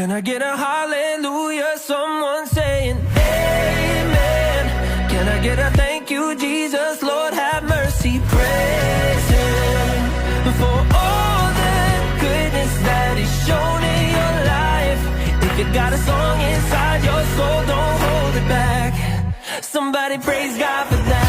Can I get a hallelujah? Someone saying amen. Can I get a thank you, Jesus? Lord have mercy. Praise him for all the goodness that he's shown in your life. If you got a song inside your soul, don't hold it back. Somebody praise God for that.